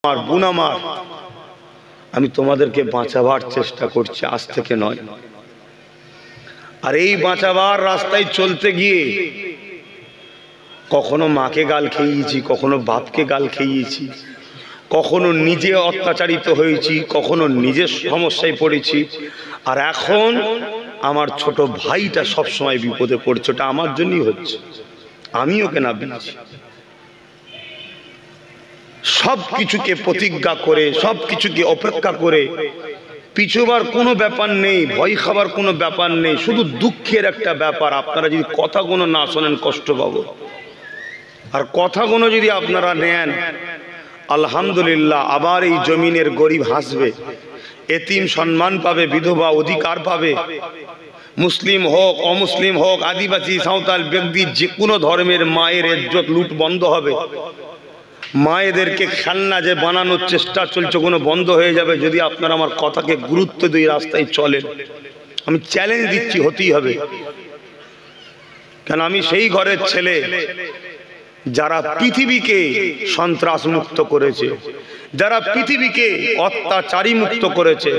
আমার, বোন আমার, আমি তোমাদেরকে বাঁচাবার চেষ্টা করছি, আজ থেকে নয়। আর এই বাঁচাবার রাস্তায় চলতে গিয়ে কখনো মাকে গাল খেয়েছি, কখনো বাপকে গাল খেয়েছি, কখনো নিজে অত্যাচারিত হয়েছি, কখনো নিজের সমস্যায় পড়েছি। আর এখন আমার ছোট ভাইটা সবসময় বিপদে পড়ছে, ওটা আমার জন্যই হচ্ছে, আমি ওকে না দিয়েছি। সব কিছুকে প্রতিজ্ঞা করে, সব কিছুকে অপেক্ষা করে পিছুবার কোনো ব্যাপার নেই, ভয় খাবার কোনো ব্যাপার নেই, শুধু দুঃখের একটা ব্যাপার, আপনারা যদি কথাগুলো না শোনেন কষ্ট পাবো। আর কথাগুলো যদি আপনারা নেন, আলহামদুলিল্লাহ, আবার এই জমিনের গরিব হাসবে, এতিম সম্মান পাবে, বিধবা অধিকার পাবে। মুসলিম হোক, অমুসলিম হোক, আদিবাসী, সাঁওতাল, ব্যক্তি, যে কোনো ধর্মের মায়ের ইজ্জত লুট বন্ধ হবে। মায়েদেরকে খেলনা যে বানানোর চেষ্টা চলছে, কোনো বন্ধ হয়ে যাবে যদি আপনারা আমার কথাকে গুরুত্ব দিয়ে রাস্তায় চলেন। আমি চ্যালেঞ্জ দিচ্ছি, হতেই হবে। কেন আমি সেই ঘরের ছেলে যারা পৃথিবীকে সন্ত্রাস মুক্ত করেছে, যারা পৃথিবীকে অত্যাচারী মুক্ত করেছে,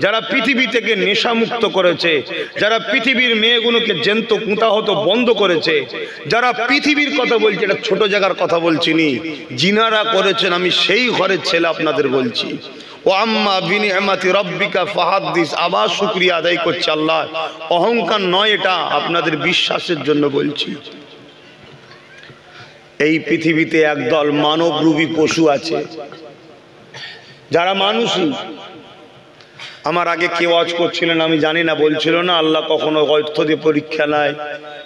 যারা পৃথিবী থেকে নেশা মুক্ত করেছে, যারা পৃথিবীর মেয়েগুলোকে জ্যান্ত কুঁতা হতো বন্ধ করেছে, যারা পৃথিবীর কথা বলছে, এটা ছোট জায়গার কথা বলছিনি, জিনারা করেছেন, আমি সেই ঘরের ছেলে আপনাদের বলছি। ও আম্মা বিনিআমাতি রাব্বিকা ফাহাদ্দিস, আবার শুকরিয়া আদায় করছে আল্লাহ, অহংকার নয়, এটা আপনাদের বিশ্বাসের জন্য বলছি। এই পৃথিবীতে একদল মানবরূপী পশু আছে, যারা মানুষই। আমার আগে কেউ ওয়াজ করছিলেন, আমি জানি না, বলছিল না আল্লাহ কখনো অর্থ দিয়ে পরীক্ষা নেয়,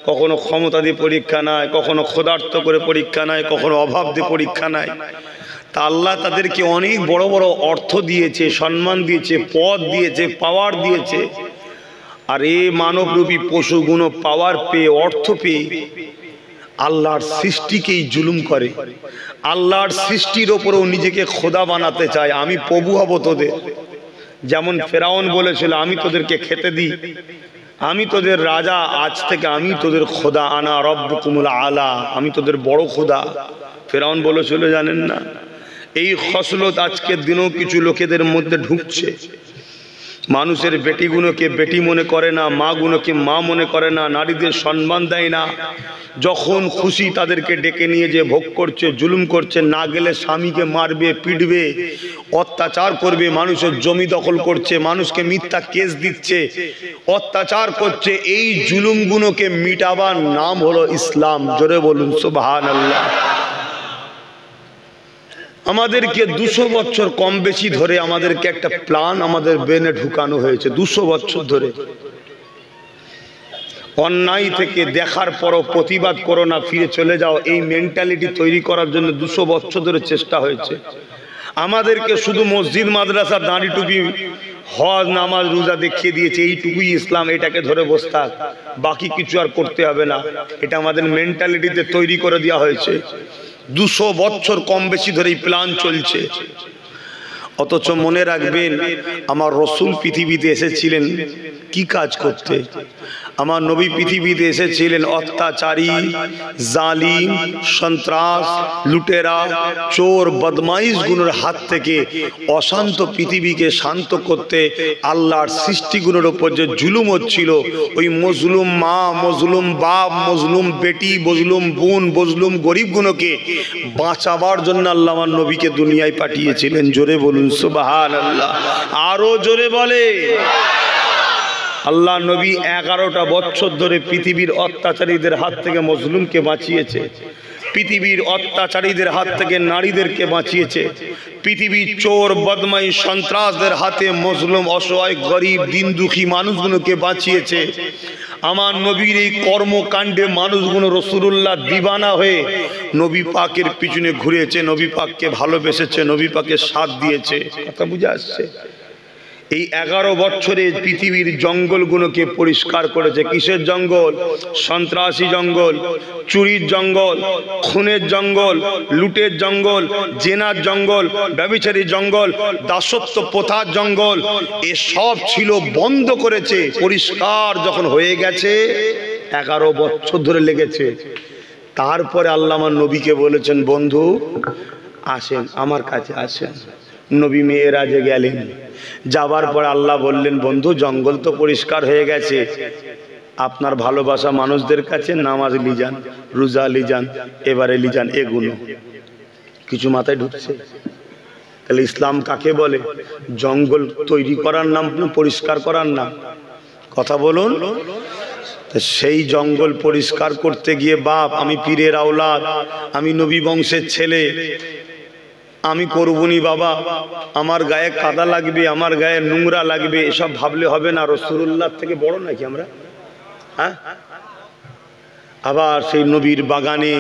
কখনো ক্ষমতা দিয়ে পরীক্ষা নেয়, কখনো ক্ষুধার্ত করে পরীক্ষা নেয়, কখনো অভাব দিয়ে পরীক্ষা নেয়। তা আল্লাহ তাদেরকে অনেক বড় বড় অর্থ দিয়েছে, সম্মান দিয়েছে, পদ দিয়েছে, পাওয়ার দিয়েছে। আর এই মানবরূপী পশুগুলো পাওয়ার পেয়ে, অর্থ পেয়ে আল্লাহর সৃষ্টিকেই জুলুম করে, আল্লাহর সৃষ্টির ওপরেও নিজেকে খোদা বানাতে চায়। আমি প্রভু হব তোদের, যেমন ফেরাউন বলেছিল আমি তোদেরকে খেতে দিই, আমি তোদের রাজা, আজ থেকে আমি তোদের খোদা, আনা রব্বুকুমুল আলা, আমি তোদের বড় খোদা। ফেরাউন বলেছিল, জানেন না? এই খসলত আজকের দিনেও কিছু লোকেদের মধ্যে ঢুকছে। মানুষের বেটিগুলোকে বেটি মনে করে না, মাগুলোকে মা মনে করে না, নারীদের সম্মান দেয় না, যখন খুশি তাদেরকে ডেকে নিয়ে যে ভোগ করছে, জুলুম করছে, না গেলে স্বামীকে মারবে, পিটবে, অত্যাচার করবে, মানুষের জমি দখল করছে, মানুষকে মিথ্যা কেস দিচ্ছে, অত্যাচার করছে। এই জুলুমগুলোকে মিটাবার নাম হলো ইসলাম। জোরে বলুন সুবহানাল্লাহ। আমাদেরকে 200 বছর কম বেশি ধরে আমাদেরকে একটা প্ল্যান আমাদের ব্রেনে ঢুকানো হয়েছে। 200 বছর ধরে অন্যায় থেকে দেখার পরও প্রতিবাদ করো না, ফিরে চলে যাও, এই মেন্টালিটি তৈরি করার জন্য 200 বছর ধরে চেষ্টা হয়েছে। আমাদেরকে শুধু মসজিদ, মাদ্রাসা, দাঁড়ি টুপি, হজ, নামাজ, রোজা দেখিয়ে দিয়েছে, এইটুকুই ইসলাম, এটাকে ধরে বসে থাক, বাকি কিছু আর করতে হবে না। এটা আমাদের মেন্টালিটিতে তৈরি করে দেওয়া হয়েছে। 200 বছর কম বেশি ধরে এই প্ল্যান চলছে। অথচ মনে রাখবেন, আমার রসুল পৃথিবীতে এসেছিলেন কি কাজ করতে? আমার নবী পৃথিবীতে এসেছিলেন অত্যাচারী, জালিম, সন্ত্রাস, লুটেরা, চোর, বদমাইশ গুলোর হাত থেকে অশান্ত পৃথিবীকে শান্ত করতে। আল্লাহর সৃষ্টিগুলোর উপর যে জুলুম হচ্ছিল, ওই মজলুম মা, মজলুম বাপ, মজলুম বেটি, মজলুম বোন, মজলুম গরিবগুলোকে বাঁচাবার জন্য আল্লাহ আমার নবীকে দুনিয়ায় পাঠিয়েছিলেন। জোরে বলুন সুবহানাল্লাহ। আরো জোরে বলে। আল্লাহ নবী 11টা বছর ধরে পৃথিবীর অত্যাচারীদের হাত থেকে মজলুমকে বাঁচিয়েছে, পৃথিবীর অত্যাচারীদের হাত থেকে নারীদেরকে বাঁচিয়েছে, পৃথিবীর চোর, বদমাইশ, সন্ত্রাসদের হাতে মজলুম, অসহায়, গরিব, দিন দুঃখী মানুষগুলোকে বাঁচিয়েছে। আমার নবীর এই কর্মকাণ্ডে মানুষগুলো রাসূলুল্লাহ দিবানা হয়ে নবী পাকের পিছনে ঘুরেছে, নবী পাককে ভালোবেসেছে, নবী পাকের সাথ দিয়েছে। কথা বুঝে আসছে? এই 11 বছরে পৃথিবীর জঙ্গলগুলোকে পরিষ্কার করেছে। কিসের জঙ্গল? সন্ত্রাসী জঙ্গল, চুরির জঙ্গল, খুনের জঙ্গল, লুটের জঙ্গল, জেনার জঙ্গল, ব্যভিচারী জঙ্গল, দাসত্ব প্রথার জঙ্গল, এসব ছিল, বন্ধ করেছে। পরিষ্কার যখন হয়ে গেছে, 11 বছর ধরে লেগেছে। তারপরে আল্লাহ আমার নবীকে বলেছেন, বন্ধু আসেন আমার কাছে আসেন। নবী মেরাজে গেলেন, যাবার পর আল্লাহ বললেন, বন্ধু জঙ্গল তো পরিষ্কার হয়ে গেছে, আপনার ভালোবাসা মানুষদের কাছে নামাজ লিজান, রোজা লিজান, এবারে লিজান এগুলো। কিছু মাথায় ঢুকছে? তাহলে ইসলাম কাকে বলে? জঙ্গল তৈরি করার নাম না পরিষ্কার করার নাম? কথা বলুন। সেই জঙ্গল পরিষ্কার করতে গিয়ে বাপ, আমি পীরের আওলাদ, আমি নবী বংশের ছেলে, আমি করবনি বাবা, আমার গায়ে কাদা লাগবে, আমার গায়ে নোংরা লাগবে, এসব ভাবলে হবে না। রাসূলুল্লাহ থেকে বড় নাকি আমরা? হ্যাঁ, আবার সেই নবীর বাগানে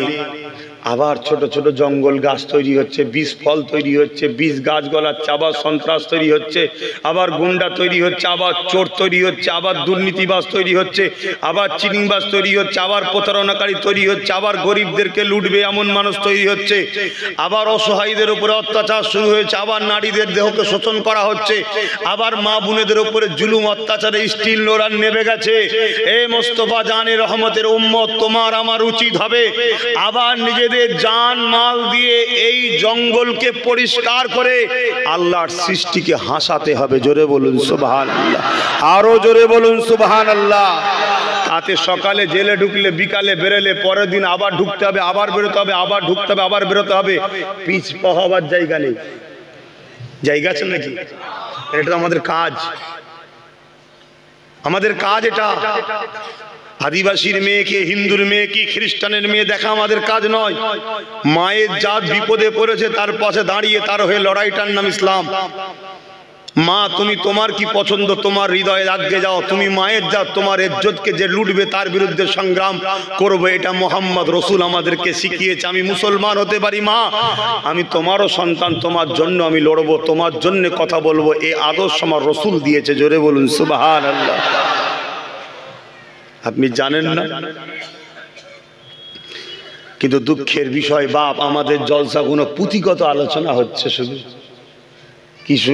আবার ছোট ছোট জঙ্গল গাছ তৈরি হচ্ছে, বীজ ফল তৈরি হচ্ছে, বীজ গাছ গলাচ্ছে, আবার সন্ত্রাস তৈরি হচ্ছে, আবার গুন্ডা তৈরি হচ্ছে, আবার চোর তৈরি হচ্ছে, আবার দুর্নীতিবাজ তৈরি হচ্ছে, আবার চিনিংবাজ তৈরি হচ্ছে, আবার প্রতারণাকারী তৈরি হচ্ছে, আবার গরিবদেরকে লুটবে এমন মানুষ তৈরি হচ্ছে, আবার অসহায়ীদের উপরে অত্যাচার শুরু হয়েছে, আবার নারীদের দেহকে শোষণ করা হচ্ছে, আবার মা বোনেদের উপরে জুলুম অত্যাচারে স্টিল নোরান নেমে গেছে। এ মোস্তফা জানে রহমতের উম্মত, তোমার আমার উচিত হবে আবার নিজেদের জান মাল দিয়ে এই জঙ্গলকে পরিষ্কার করে আল্লাহর সৃষ্টিকে হাসাতে হবে। জোরে বলুন সুবহানাল্লাহ, আরো জোরে বলুন সুবহানাল্লাহ। তাতে সকালে জেলে ঢুকলে, বিকালে বেরোলে, পরের দিন আবার ঢুকতে হবে, আবার বেরোতে হবে, আবার ঢুকতে হবে, আবার বেরোতে হবে। পিছ পা হবার জায়গা নেই। জায়গা আছে নাকি? এটা আমাদের কাজ, আমাদের কাজ এটা। আদিবাসীর মেয়েকে হিন্দুর মেয়ে কি খ্রিস্টানের মেয়ে দেখা আমাদের কাজ নয়। মায়ের জাত বিপদে পড়েছে, তার পাশে দাঁড়িয়ে তার হয়ে লড়াইটার নাম ইসলাম। মা, তুমি তোমার কি পছন্দ, তোমার হৃদয়ে আগে যাও। তুমি মায়ের জাত, তোমার ইজ্জতকে যে লুটবে তার বিরুদ্ধে সংগ্রাম করবে, এটা মোহাম্মদ রসুল আমাদেরকে শিখিয়েছে। আমি মুসলমান হতে পারি মা, আমি তোমারও সন্তান, তোমার জন্য আমি লড়বো, তোমার জন্য কথা বলবো, এই আদর্শ আমার রসুল দিয়েছে। জোরে বলুন সুবহানাল্লাহ। আপনি জানেন না, কিন্তু দুঃখের বিষয় বাপ, আমাদের জলসাগুলো পুঁথিগত আলোচনা হচ্ছে, শুধু কিছু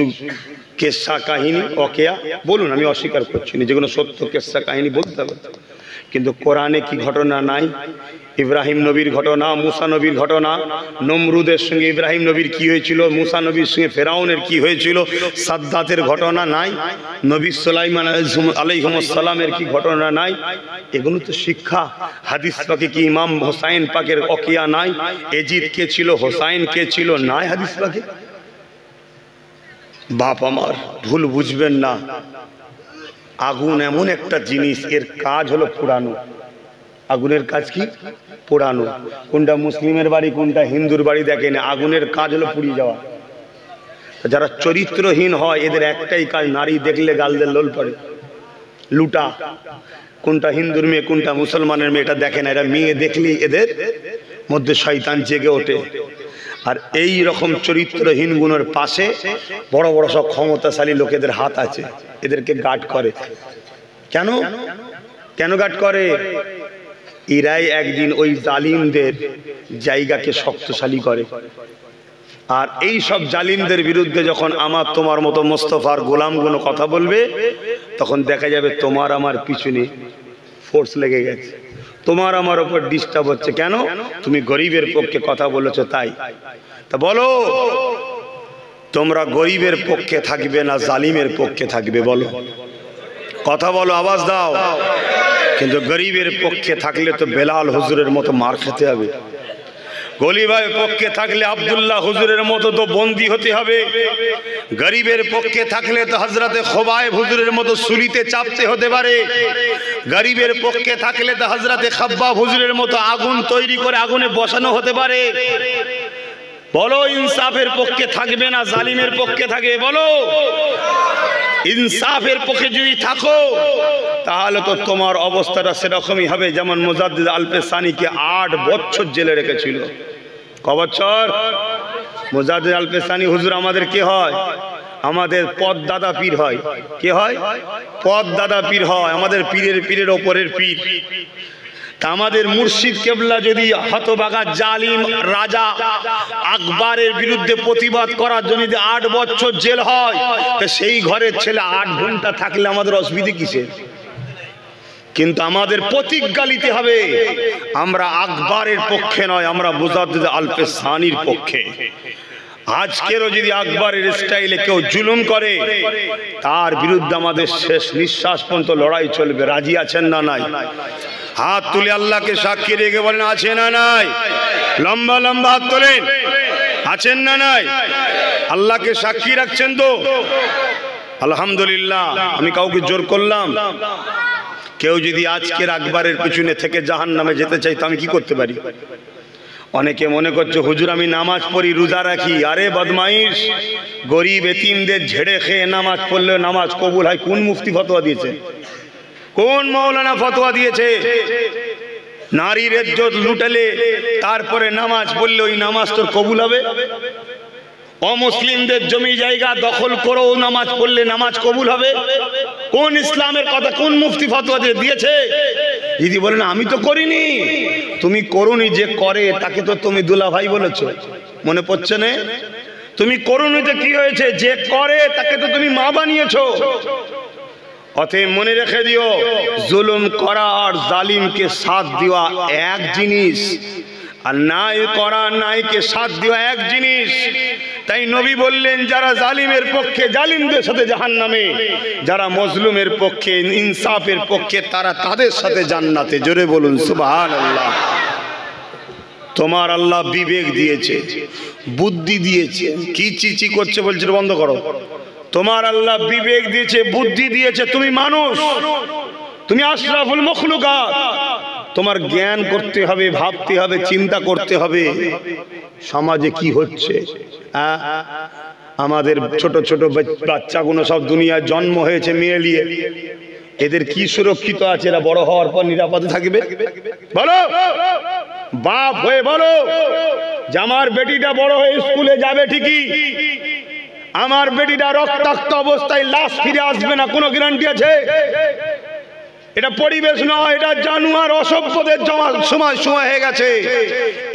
কেসা কাহিনী অকেয়া বলুন, আমি অস্বীকার করছি না, যেগুলো সত্য কেসা কাহিনী বলতে হবে, কিন্তু কোরআনে কি ঘটনা নাই? ইব্রাহিম নবীর ঘটনা, মুসা নবীর ঘটনা, নমরুদের সঙ্গে ইব্রাহিম নবীর কি হয়েছিল, মুসা নবীর সঙ্গে ফেরাউনের কি হয়েছিল, সাদ্দাতের ঘটনা নাই? নবী সুলাইমান আলাইহিস সালামের কি ঘটনা নাই? এগুলো তো শিক্ষা। হাদিস পাকে কি ইমাম হোসাইন পাকের অকিয়া নাই? এজিদ কে ছিল, হোসাইন কে ছিল, নাই হাদিস পাকে? বাপ আমার, ভুল বুঝবেন না। আগুন এমন একটা জিনিস, এর কাজ হলো পোড়ানো। আগুনের কাজ কি? পোড়ানো। কোনটা মুসলিমের বাড়ি, কোনটা হিন্দুর বাড়ি দেখেন, আগুনের কাজ হলো পুড়িয়ে যাওয়া। যারা চরিত্রহীন হয় এদের একটাই কাজ, নারী দেখলে গালদের লোল পড়ে, লুটা। কোনটা হিন্দুর মেয়ে, কোনটা মুসলমানের মেয়ে, এটা দেখে না। এরা মেয়ে দেখলেই এদের মধ্যে শয়তান জেগে ওঠে। আর এই রকম চরিত্রহীন গুণের পাশে বড় বড় সব ক্ষমতাশালী লোকেদের হাত আছে, এদেরকে গার্ড করে। কেন কেন গার্ড করে? এরাই একদিন ওই জালিমদের জায়গাকে শক্তিশালী করে। আর এই সব জালিমদের বিরুদ্ধে যখন আমার তোমার মতো মোস্তফার গোলামগুলো কথা বলবে, তখন দেখা যাবে তোমার আমার পিছনে ফোর্স লেগে গেছে, তোমার আমার উপর ডিস্টার্ব হচ্ছে। কেন? তুমি গরিবের পক্ষে কথা বলেছো তাই। তা বলো, তোমরা গরিবের পক্ষে থাকবে না জালিমের পক্ষে থাকবে? বলো, কথা বলো, আওয়াজ দাও। কিন্তু গরিবের পক্ষে থাকলে তো বেলাল হুজুরের মতো মার খেতে হবে, গরিবের পক্ষে থাকলে আব্দুল্লাহ হুজুরের মতো তো বন্দী হতে হবে, গরিবের পক্ষে থাকলে তো হযরতে খোবাইব হুজুরের মতো সুলিতে চাপতে হতে পারে, গরিবের পক্ষে থাকলে তো হযরতে খাব্বাব হুজুরের মতো আগুন তৈরি করে আগুনে বসানো হতে পারে। বলো, ইনসাফের পক্ষে থাকবে না জালিমের পক্ষে থাকবে? বলো, ইনসাফের পক্ষে যদি থাকো তাহলে তো তোমার অবস্থাটা সেরকমই হবে যেমন মুজাদ্দিদ আল-পেসানিকে 8 বছর জেলে রেখেছিল। ক বছর? মুজাদ্দিদ আল-পেসানি হুজুর আমাদের কে হয়? আমাদের পদ দাদা পীর হয়। কে হয়? পদ দাদা পীর হয়, আমাদের পীরের পীরের ওপরের পীর। তা আমাদের মুর্শিদ কেবলা যদি হতভাগা জালিম রাজা আকবরের বিরুদ্ধে প্রতিবাদ করার জন্য 8 বছর জেল হয়, তো সেই ঘরের ছেলে 8 ঘন্টা থাকলে আমাদের অসুবিধা কিসের? কিন্তু আমাদের প্রতিজ্ঞা নিতে হবে, আমরা আকবরের পক্ষে নয়, আমরা মুজাদ্দিদ আল-পেসানির পক্ষে। আজকেরও যদি আকবরের স্টাইলে কেউ জুলুম করে, তার বিরুদ্ধে আমাদের শেষ নিঃশ্বাস পর্যন্ত লড়াই চলবে। রাজি আছেন না নাই? হাত তুলে আল্লাহকে সাক্ষী রেখে বলেন আছে না নাই? লম্বা লম্বা হাত তোলেন। আছেন না নাই? আল্লাহকে সাক্ষী রাখছেন তো? আলহামদুলিল্লাহ। আমি কাউকে জোর করলাম? কেউ যদি আজকের আকবরের পিছনে থেকে জাহান্নামে যেতে চাই, তো আমি কি করতে পারি? অনেকে মনে করছে হুজুর আমি নামাজ পড়ি, রোজা রাখি। আরে বদমাইশ, গরিব এতিমদের ঝেড়ে খেয়ে নামাজ পড়লে নামাজ কবুল হয়? কোন মুফতি ফতোয়া দিয়েছে? কোন মাওলানা ফতোয়া দিয়েছে? নারীর ইজ্জত লুটালে তারপরে নামাজ পড়লে ওই নামাজ তোর কবুল হবে? অমুসলিমদের জমি জায়গা দখল করো, নামাজ পড়লে নামাজ কবুল হবে? কোন ইসলামের কথা, কোন মুফতি ফতোয়া দিয়েছে? যদি বলেন আমি তো করিনি, তুমি করুনি, যে করে তাকে তো তুমি দুলা ভাই বলেছ। মনে পড়ছে না? তুমি করুনি তো কি হয়েছে? যে করে তাকে তো তুমি মা বানিয়েছো। অতএব মনে রেখে দিও, জুলুম করা আর জালিমকে সাথ দেওয়া এক জিনিস, আর নাই করা নাইকে সাথ দেওয়া এক জিনিস। তাই নবী বললেন, যারা জালিমের পক্ষে জালিমদের সাথে জাহান্নামে, যারা মজলুমের পক্ষে ইনসাফের পক্ষে তারা তাদের সাথে জান্নাতে। জোরে বলুন সুবহানাল্লাহ। তোমার আল্লাহ বিবেক দিয়েছে, বুদ্ধি দিয়েছে। কি চিচি করছে বলছে বন্ধ করো। তোমার আল্লাহ বিবেক দিয়েছে, বুদ্ধি দিয়েছে। তুমি মানুষ, তুমি আশরাফুল মখলুকাত। তোমার জ্ঞান করতে হবে, ভাবতে হবে, চিন্তা করতে হবে সমাজে কি হচ্ছে। আমাদের ছোট ছোট বাচ্চাগুলো সব দুনিয়ায় জন্ম হয়েছে মেয়ে নিয়ে, এদের কি সুরক্ষিত আছে? এরা বড় হওয়ার পর নিরাপদে থাকবে? বলো, বাপ হয়ে বলো যে আমার বেটিটা বড় হয়ে স্কুলে যাবে ঠিকই, আমার বেটিটা রক্তাক্ত অবস্থায় লাশ ফিরে আসবে না, কোনো গ্যারান্টি আছে? এটা পরিবেশ নয়, এটা জানোয়ার অসভ্যদের সময় হয়ে গেছে।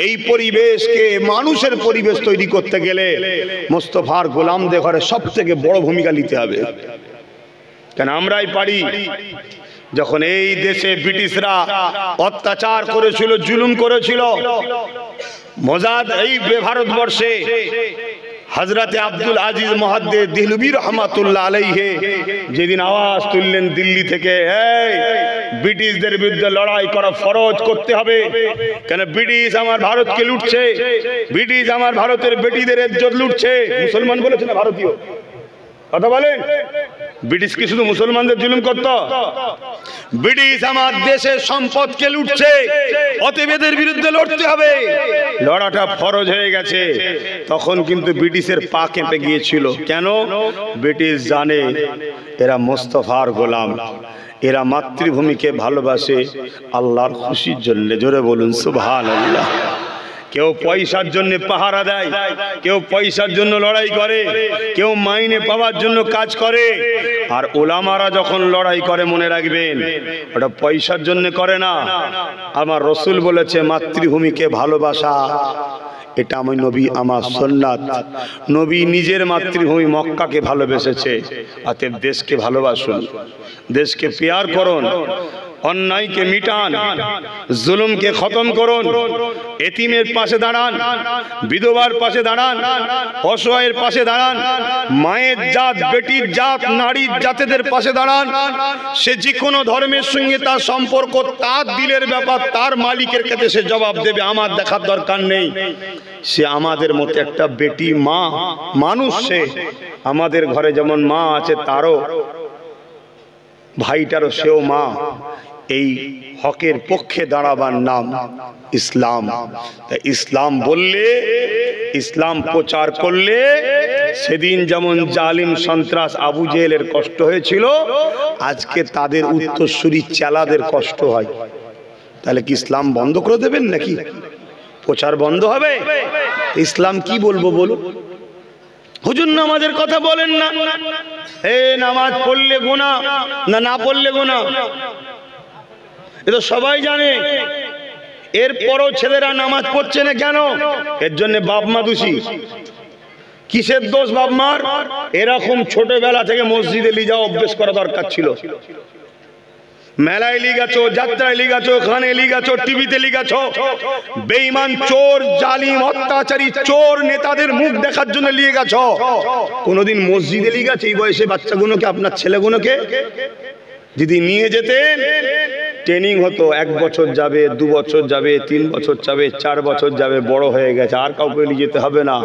এই পরিবেশকে মানুষের পরিবেশ তৈরি করতে গেলে মোস্তফার গোলামদের ঘরে সব থেকে বড় ভূমিকা নিতে হবে। কেন আমরাই পারি। যখন এই দেশে ব্রিটিশরা অত্যাচার করেছিল, জুলুম করেছিল, মোজাদ এই ভারতবর্ষে হযরতে আব্দুল আজিজ মুহাদ্দিস দিহলবী রহমাতুল্লাহ আলাইহি যেদিন আওয়াজ তুললেন দিল্লি থেকে, এই ব্রিটিশদের বিরুদ্ধে লড়াই করা ফরজ করতে হবে, কেন ব্রিটিশ আমার ভারতকে লুটছে, ব্রিটিশ আমার ভারতের বেটিদের ইজ্জত লুটছে। মুসলমান বলেছে না ভারতীয়? কথা বলেন। ব্রিটিশ কি শুধু মুসলমানদের জুলুম করত? ব্রিটিশ আমার দেশের সম্পদকে লুটছে, অতএব এদের বিরুদ্ধে লড়তে হবে। লড়াটা ফরজ হয়ে গেছে। তখন কিন্তু ব্রিটিশের পা কেঁপে গিয়েছিল। কেন? ব্রিটিশ জানে এরা মোস্তফার গোলাম, এরা মাতৃভূমিকে ভালোবাসে আল্লাহর খুশির জন্য। জোরে বলুন সুবহানাল্লাহ। কেউ পয়সার জন্য পাহারা দেয়, কেউ পয়সার জন্য লড়াই করে, কেউ মাইনে পাওয়ার জন্য কাজ করে। আর ওলামারা যখন লড়াই করে মনে রাখবেন ওটা পয়সার জন্য করে না। আমার রসুল বলেছে মাতৃভূমিকে ভালোবাসা, এটা আমি নবী, আমার সুন্নাত। নবী নিজের মাতৃভূমি মক্কাকে ভালোবেসেছে। অতএব দেশকে ভালোবাসুন, দেশকে প্যার করুন, অন্যায়কে মিটান, জুলুমকে খতম করুন, এতিমের পাশে দাঁড়ান, বিধবার পাশে দাঁড়ান, অসহায়ের পাশে দাঁড়ান, মায়ের জাত, বেটির জাত, নারীর জাতেদের পাশে দাঁড়ান। সে যে কোনো ধর্মের সঙ্গে তার সম্পর্ক তার দিলের ব্যাপার, তার মালিকের কাছে সে জবাব দেবে, আমার দেখার দরকার নেই। সে আমাদের মতো একটা বেটি, মা, মানুষ। সে আমাদের ঘরে যেমন মা আছে, তারও ভাইটারও সেও মা। এই হকের পক্ষে দাঁড়াবার নাম ইসলাম। তাই ইসলাম বললে, ইসলাম প্রচার করলে সেদিন যেমন জালিম সন্ত্রাস আবু জেহেলের কষ্ট হয়েছিল, আজকে তাদের উত্তরসূরি চেলাদের কষ্ট হয়। তাহলে কি ইসলাম বন্ধ করে দেবেন নাকি? প্রচার বন্ধ হবে? ইসলাম কি বলবো বলো? হুজুর নামাজের কথা বলেন না, নামাজ পড়লে গুনাহ না, না পড়লে গুনাহ, এটা সবাই জানে। এরপরও ছেলেরা নামাজ পড়ছে না কেন? এর জন্য বাপ মা দোষী। কিসের দোষ বাপ মার? এরকম ছোটবেলা থেকে মসজিদে নিয়ে যাওয়া অভ্যেস করা দরকার ছিল। মেলায় লিগাছো, যাত্রায় লিগাছো, গানে লিগাছো, টিভিতে লিগাছো, বেঈমান চোর, জালিম, অত্যাচারী চোর নেতাদের মুখ দেখার জন্য লিয়ে গেছো। কোনোদিন মসজিদে লিগাছে এই বয়সে বাচ্চাগুলোকে, আপনার ছেলেগুলোকে যদি নিয়ে যেতেন ট্রেনিং হতো, 1 বছর যাবে, 2 বছর যাবে, 3 বছর যাবে, 4 বছর যাবে, বড় হয়ে গেছে, আর কাউকে নিয়ে যেতে হবে না,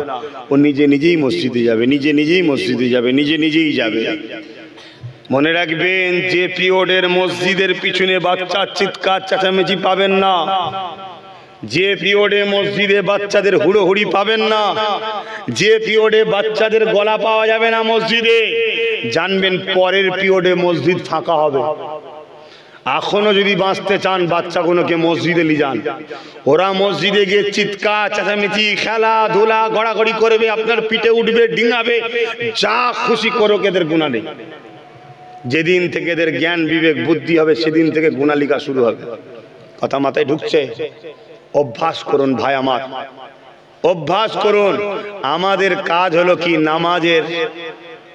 ও নিজে নিজেই মসজিদে যাবে, নিজে নিজেই মসজিদে যাবে, নিজে নিজেই যাবে। মনে রাখবেন, যে পিরিয়ডের মসজিদের পিছনে বাচ্চার চিৎকার চেঁচামেচি পাবেন না, যে পিরিয়ডে মসজিদে বাচ্চাদের হুড়োহুড়ি পাবেন না, যে পিরিয়ডে বাচ্চাদের গলা পাওয়া যাবে না মসজিদে, জানবেন পরের পিরিয়ডে মসজিদ ফাঁকা হবে। এখনো যদি বাঁচতে চান বাচ্চাগুলোকে মসজিদে নিয়ে যান, ওরা মসজিদে গিয়ে চিৎকার চেঁচামেচি, খেলাধুলা, গড়াগড়ি করবে, আপনার পিঠে উঠবে, ডিঙাবে, যা খুশি করুক, এদের গুনাহ নেই। যেদিন থেকে এদের জ্ঞান বিবেক বুদ্ধি হবে সেদিন থেকে গুনালিকা শুরু হবে। কথা মাথায় ঢুকছে? অভ্যাস করুন ভাই আমার, অভ্যাস করুন। আমাদের কাজ হলো কি, নামাজের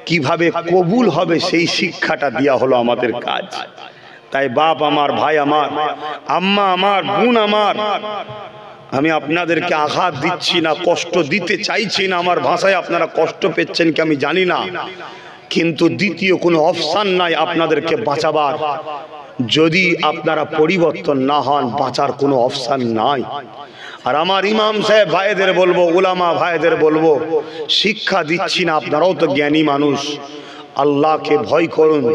কিভাবে কবুল হবে সেই শিক্ষাটা দেওয়া হলো আমাদের কাজ। তাই বাপ আমার, ভাই আমার, আম্মা আমার, বোন আমার, আমি আপনাদেরকে আঘাত দিচ্ছি না, কষ্ট দিতে চাইছি না, আমার ভাষায় আপনারা কষ্ট পেচ্ছেন কি আমি জানি না, কিন্তু দ্বিতীয় কোনো অপশন নাই আপনাদেরকে বাঁচাবার। যদি আপনারা পরিবর্তন না হন, বাঁচার কোনো অপশন নাই। আর আমার ইমাম সাহেব ভাইদের বলবো, উলামা ভাইদের বলবো, শিক্ষা দিচ্ছি না, আপনারাও তো জ্ঞানী মানুষ, আল্লাহকে ভয় করুন,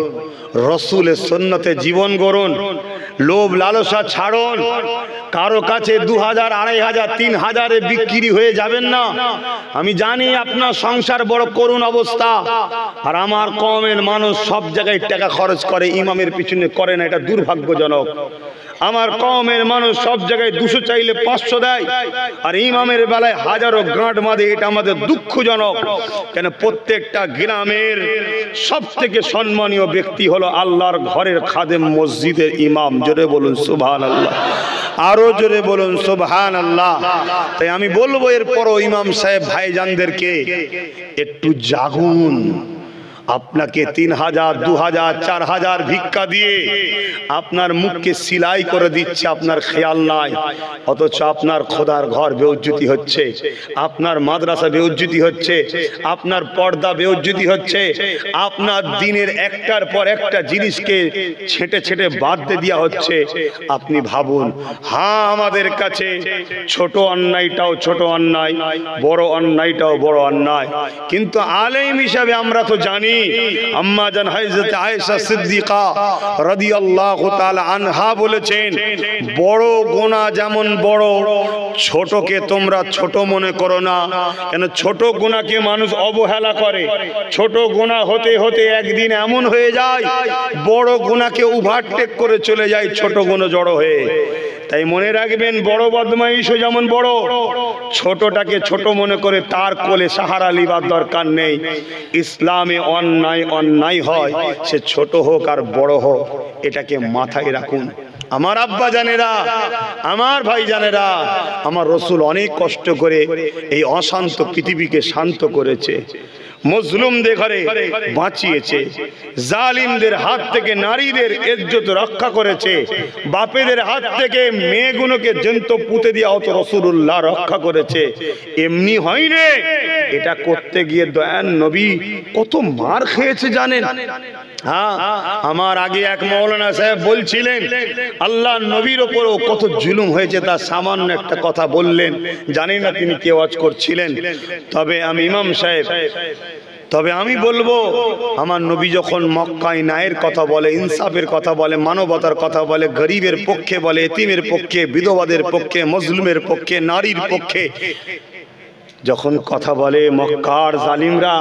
রসুলের সুন্নতে জীবন গড়ুন, লোভ লালসা ছাড়ুন। কারো কাছে 2000, 2500, 3000 বিক্রি হয়ে যাবেন না। আমি জানি আপনার সংসার বড় করুণ অবস্থা, আর আমার কওমের মানুষ সব জায়গায় টাকা খরচ করে, ইমামের পিছনে করে না, এটা দুর্ভাগ্যজনক। আমার কওমের মানুষ সব জায়গায় 200 চাইলে 500 দেয়, আর ইমামের বেলায় হাজারো গাঁট বাঁধে, এটা আমাদের দুঃখজনক। কেন? প্রত্যেকটা গ্রামের সব থেকে সম্মানীয় ব্যক্তি হলো আল্লাহর ঘরের খাদেম, মসজিদের ইমাম। জোরে বলুন সুবহানাল্লাহ, আরো জোরে বলুন সুবহানাল্লাহ। তাই আমি বলবো এরপরও ইমাম সাহেব ভাইজানদেরকে একটু জাগুন। আপনাকে 3000, 2000, 4000 ভিক্ষা দিয়ে আপনার মুখকে সিলাই করে দিচ্ছে, আপনার খেয়াল নাই, অথচ আপনার খোদার ঘর বেউজ্জতি হচ্ছে, আপনার মাদ্রাসা বেউজ্জতি হচ্ছে, আপনার পর্দা বেউজ্জতি হচ্ছে, আপনার দিনের একটার পর একটা জিনিসকে ছেঁটে ছেঁটে বাদ দিয়ে দেওয়া হচ্ছে। আপনি ভাবুন, হ্যাঁ আমাদের কাছে ছোট অন্যায়টাও ছোট অন্যায়, বড় অন্যায়টাও বড় অন্যায়, কিন্তু আলেম হিসাবে আমরা তো জানি, আম্মা জান হযরত আয়েশা সিদ্দিকা রাদিয়াল্লাহু তাআলা আনহা বলেছেন, বড় গুনাহ যেমন বড়, ছোটকে তোমরা ছোট মনে করো না। কেন? ছোট গুনাহকে মানুষ অবহেলা করে, ছোট গুনাহ হতে হতে একদিন এমন হয়ে যায় বড় গুনাহকে ওভারটেক করে চলে যায় ছোট গুনাহ জড়ো হয়ে। তাই মনে রাখবেন, বড় বদমাইশও যেমন বড়, ছোটটাকে ছোট মনে করে তার কোলে সাহারা লিবার দরকার নেই। ইসলামে অন্যায় অন্যায় হয়, সে ছোট হোক আর বড় হোক, এটাকে মাথায় রাখুন। আমার আব্বা জানেরা, আমার ভাই জানেরা, আমার রসুল অনেক কষ্ট করে এই অশান্ত পৃথিবীকে শান্ত করেছে, মজলুমদের ঘরে বাঁচিয়েছে, জালিমদের হাত থেকে নারীদের ইজ্জত রক্ষা করেছে, বাপেদের হাত থেকে মেয়েগুলোকে জ্যান্ত পুঁতে দেওয়া হতো রাসূলুল্লাহ রক্ষা করেছে। এমনি হয়নি, এটা করতে গিয়ে দয়ান নবী কত মার খেয়েছে জানেন? হ্যাঁ, আমার আগে এক মাওলানা সাহেব বলছিলেন আল্লাহ নবীর ওপরও কত জুলুম হয়েছে, তার সামান্য একটা কথা বললেন, জানি না তিনি কে ওয়াজ করছিলেন। তবে আমি ইমাম সাহেব, তবে আমি বলবো, আমার নবী যখন মক্কায় ন্যায়ের কথা বলে, ইনসাফের কথা বলে, মানবতার কথা বলে, গরিবের পক্ষে বলে, এতিমের পক্ষে, বিধবাদের পক্ষে, মজলুমের পক্ষে, নারীর পক্ষে যখন কথা বলে, মক্কার জালিমরা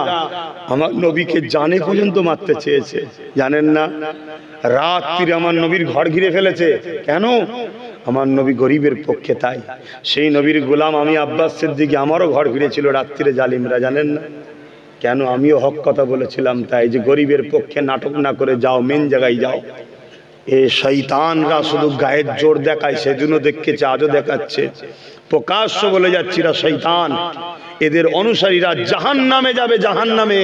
আমার নবীকে জানে পর্যন্ত মারতে চেয়েছে, জানেন না? রাত্রিরে আমার নবীর ঘর ঘিরে ফেলেছে। কেন? আমার নবী গরিবের পক্ষে। তাই সেই নবীর গোলাম আমি আব্বাস সিদ্দিকী, আমারও ঘর ঘিরেছিল রাত্রিরে জালিমরা, জানেন না? কেন? আমিও হক কথা বলেছিলাম, তাই যে গরিবের পক্ষে নাটক না করে যাও, মেন জায়গায় যাও। এ শয়তানরা শুধু গায়ের জোর দেখায়, সেদিনও দেখেছে, আজও দেখাচ্ছে, প্রকাশ্য বলে যাচ্ছিরা শয়তান। এদের অনুসারীরা জাহান্নামে যাবে, জাহান্নামে।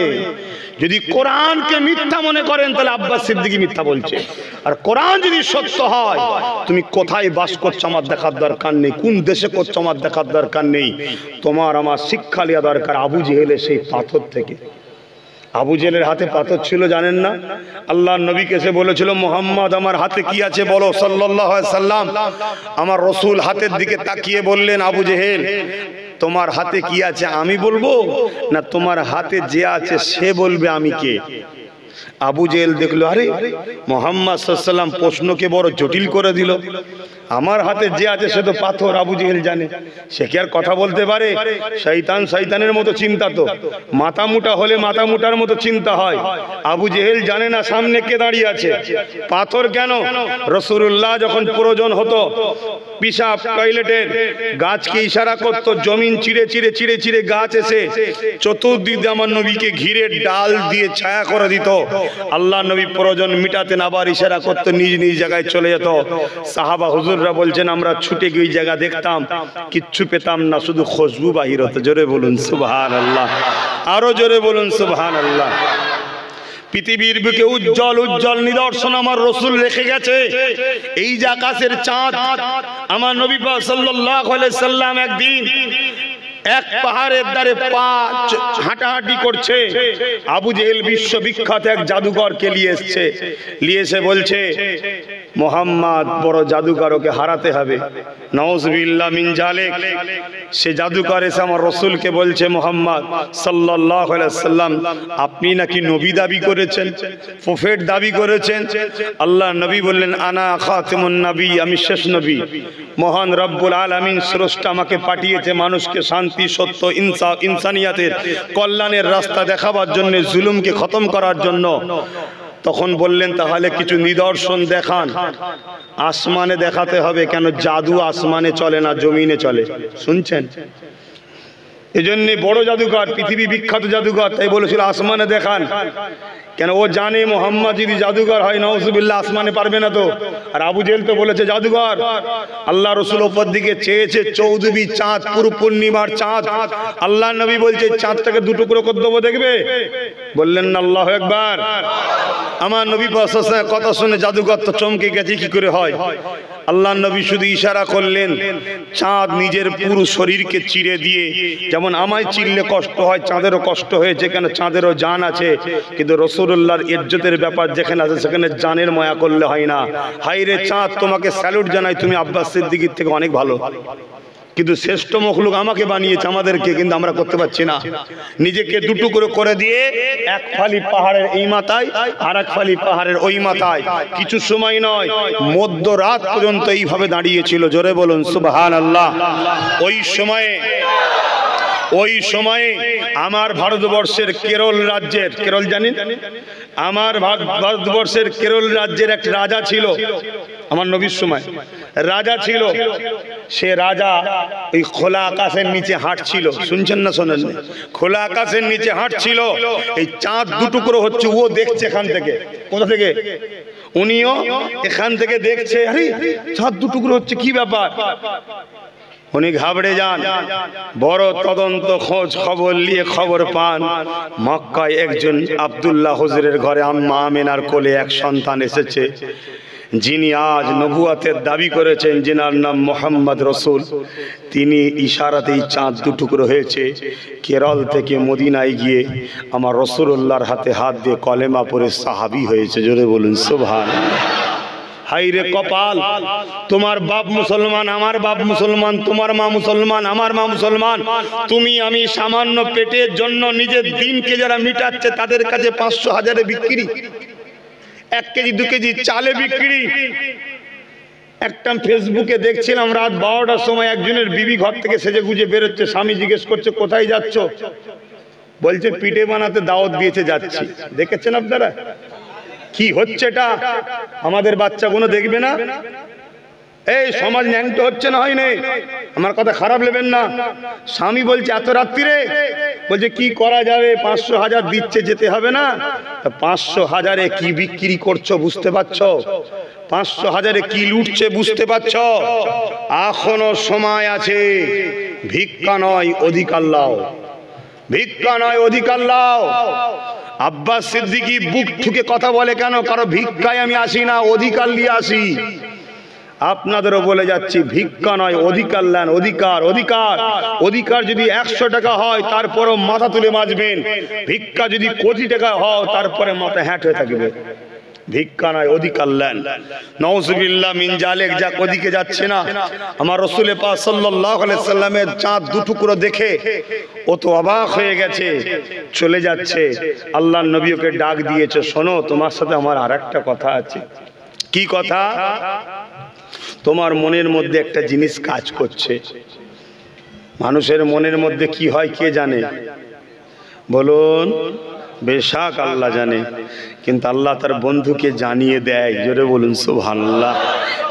যদি কোরআনকে মিথ্যা মনে করেন তাহলে আব্বাস সিদ্দিকী মিথ্যা বলছে। আর কোরআন যদি সত্য হয়, তুমি কোথায় বাস করছো আমার দেখার দরকার নেই, কোন দেশে করছো আমার দেখার দরকার নেই। তোমার আমার শিক্ষা নেওয়া দরকার আবু জেহেলের সেই পাথর থেকে। আবু জেহেলের হাতে পাথর ছিল জানেন না? আল্লাহর নবীকে এসে বলেছিল, মোহাম্মদ আমার হাতে কি আছে বলো সাল্লাল্লাহু আলাইহি সাল্লাম। আমার রসুল হাতের দিকে তাকিয়ে বললেন, আবু জেহেল তোমার হাতে কি আছে আমি বলবো না তোমার হাতে যে আছে সে বলবে আমি কে? আবু জেহেল দেখলো, আরে মোহাম্মদ সাল্লাল্লাহু আলাইহি সাল্লাম প্রশ্নকে বড় জটিল করে দিল। আমার হাতে যে আছে সে তো পাথর, আবু জেহেল জানে, সে কি আর কথা বলতে পারে? শয়তান শয়তানের মতো চিন্তা, তো মাথা মুটা হলে মাথা মুটার মতো চিন্তা হয়। আবু জেহেল জানে না সামনে কে দাঁড়িয়ে আছে। পাথর কেন? রাসূলুল্লাহ যখন প্রয়োজন হতো পিশাব টয়লেটের, গাছকে ইশারা করত, জমিন চিড়ে চিড়ে চিড়ে চিড়ে গাছ এসে চতুর্দিক দিয়ে আমার নবীকে ঘিরে ডাল দিয়ে ছায়া করে দিত। আল্লাহ নবী প্রয়োজন মিটাতেন, আবার ইশারা করতো, নিজ নিজ জায়গায় চলে যেত। সাহাবা হুজুররা বলছেন আমরা ছুটে গিয়ে জায়গা দেখতাম, কিচ্ছু পেতাম না, শুধু খুশবু বাহির হতো। জোরে বলুন সুবহানাল্লাহ, আরো জোরে বলুন সুবহানাল্লাহ। পৃথিবীর বুকে উজ্জ্বল উজ্জ্বল নিদর্শন আমার রসুল রেখে গেছে। এই যে আকাশের চাঁদ, আমার নবী পাক সাল্লাল্লাহু আলাইহি সাল্লাম একদিন এক পাহাড়ের ধারে পা হাঁটাহাঁটি করছে। আবু জেহেল বিশ্ববিখ্যাত এক জাদুকরকে নিয়ে এসছে, নিয়ে এসে বলছে মোহাম্মদ বড় জাদুকর, ওকে হারাতে হবে। নাউজুবিল্লাহ মিন জালিক। সে জাদুকর এসে আমার রসুলকে বলছে, মোহাম্মদ সাল্লাল্লাহু আলাইহি সাল্লাম আপনি নাকি নবী দাবি করেছেন, প্রফেট দাবি করেছেন। আল্লাহ নবী বললেন, আনা খাতিমুন নবী, আমি শেষ নবী। মহান রব্বুল আলামিন স্রষ্টা আমাকে পাঠিয়েছে মানুষকে শান্তি, সত্য, ইনসানিয়াতের কল্যাণের রাস্তা দেখাবার জন্য, জুলুমকে খতম করার জন্য। তখন বললেন তাহলে কিছু নিদর্শন দেখান। আসমানে দেখাতে হবে, কেন জাদু আসমানে চলে না, জমিনে চলে। শুনছেন? এজন্য বড় জাদুকর, পৃথিবী বিখ্যাত জাদুকর, তাই বলেছিল আসমানে দেখান। কেন ও জানে মোহাম্মদ যদি জাদুকর হয় নাউজুবিল্লাহ আসমানে পারবে না তো। আর আবু জেহেল তো বলেছে জাদুকর। আল্লাহ রসুল ওপর দিকে চেয়েছে 14 চাঁদ, পুরো পূর্ণিমার চাঁদ। আল্লাহ নবী বলছে চাঁদটাকে দুটো করে দেবো, দেখবে? বললেন না আল্লাহু আকবার। আমার নবী পাক কথা শুনে জাদুকর তো চমকে গেছে, কি করে হয়? আল্লাহ নবী শুধু ইশারা করলেন, চাঁদ নিজের পুরো শরীরকে চিড়ে দিয়ে, যেমন আমায় চিড়লে কষ্ট হয় চাঁদেরও কষ্ট হয়েছে, কেন চাঁদেরও জান আছে। কিন্তু রাসূলুল্লাহর ইজ্জতের ব্যাপার যেখানে আছে সেখানে জানের মায়া করলে হয় না। হায়রে চাঁদ, তোমাকে স্যালুট জানাই, তুমি আব্বাস সিদ্দিকীর থেকে অনেক ভালো। কিন্তু শ্রেষ্ঠ মখলুক আমাকে বানিয়েছে আমাদেরকে, কিন্তু আমরা করতে পারছি না। নিজেকে দুটুকরো করে দিয়ে এক ফালি পাহাড়ের এই মাথায় আর এক ফালি পাহাড়ের ওই মাথায়, কিছু সময় নয় মধ্যরাত পর্যন্ত এইভাবে দাঁড়িয়েছিল। জোরে বলুন সুবহানাল্লাহ। ওই সময়ে আমার ভারতবর্ষের কেরল রাজ্যের, কেরল জানেন? আমার ভারতবর্ষের কেরল রাজ্যের এক রাজা ছিল, আমার নবীর সময় রাজা ছিল। সে রাজা ওই খোলা আকাশের নিচে হাঁটছিল। শুনছেন না শোনেন? খোলা আকাশের নিচে হাঁটছিল। এই চাঁদ দুটুকরো হচ্ছে, ও দেখছে এখান থেকে। কোথা থেকে? উনিও এখান থেকে দেখছে, আরে চাঁদ দুটুকরো হচ্ছে, কি ব্যাপার? উনি ঘাবড়ে যান। বড় তদন্ত খোঁজ খবর নিয়ে খবর পান মক্কায় একজন আব্দুল্লাহ হুজুরের ঘরে আম্মা আমিনার কোলে এক সন্তান এসেছে, যিনি আজ নবুয়াতের দাবি করেছেন, যিনার নাম মোহাম্মদ রসুল। তিনি ইশারাতেই চাঁদ দুটুকরো হয়েছে। কেরল থেকে মদিনায় গিয়ে আমার রসুলুল্লাহর হাতে হাত দিয়ে কলেমা পড়ে সাহাবী হয়েছে। জোরে বলুন সুবহানাল্লাহ। হাইরে কপাল, তোমার বাপ মুসলমান, আমার বাপ মুসলমান, তোমার মা মুসলমান, আমার মা মুসলমান। তুমি আমি সামান্য পেটের জন্য নিজের দিনকে যারা মিটাচ্ছে তাদের কাছে 500-1000 বিক্রি, 1 কেজি 2 কেজি চালে বিক্রি। একটা ফেসবুকে দেখছিলাম রাত 12টার সময় একজনের বিবি ঘর থেকে সেজে গুজে বেরোচ্ছে। স্বামী জিজ্ঞেস করছে কোথায় যাচ্ছ? বলছে পিঠে বানাতে দাওয়াত দিয়েছে যাচ্ছি। দেখেছেন আপনারা কি হচ্ছে? এটা আমাদের বাচ্চাগুলো দেখবে না? এই সমাজ ন্যাংটো হচ্ছে না, হয় নাই? আমার কথা খারাপ নেবেন না। স্বামী বলছে এত রাত্রিরে, বলছে কি করা যাবে, 500-1000 দিচ্ছে, যেতে হবে না? 500-1000-এ কি বিক্রি করছো বুঝতে পারছো? 500-1000-এ কি লুটছে বুঝতে পারছো? এখনো সময় আছে। ভিক্ষা নয় অধিকার লাও, ভিক্ষা নয় অধিকার লাও। আব্বাস সিদ্দিকী বুক ঠুকে কথা বলে কেন? কারণ ভিক্ষায় আমি আসি না, অধিকার নিয়ে আসি। আপনাদেরও বলে যাচ্ছি, ভিক্ষা নয়, অধিকার নেন। অধিকার অধিকার অধিকার যদি 100 টাকা হয় তারপরও মাথা তুলে বাঁচবেন। ভিক্ষা যদি কোটি টাকা হয় তারপরে মাথা হ্যাট হয়ে থাকবে। ভিক্ষা নয়, অধিকার নেন। নাউজুবিল্লাহ মিন জালিক, যাক ওদিকে যাচ্ছে না। আমার রাসূল পাক সাল্লাল্লাহু আলাইহি সাল্লামের চাঁদ দুটুকরো দেখে ও তো অবাক হয়ে গেছে, চলে যাচ্ছে। আল্লাহর নবী ওকে ডাক দিয়েছে, শোনো তোমার সাথে আমার আরেকটা কথা আছে। কি কথা? তোমার মনের মধ্যে একটা জিনিস কাজ করছে। মানুষের মনের মধ্যে কি হয় কে জানে? বলুন। বেশাক আল্লাহ জানে, কিন্তু আল্লাহ তার বন্ধুকে জানিয়ে দেয়। জোরে বলুন সুবহানাল্লাহ।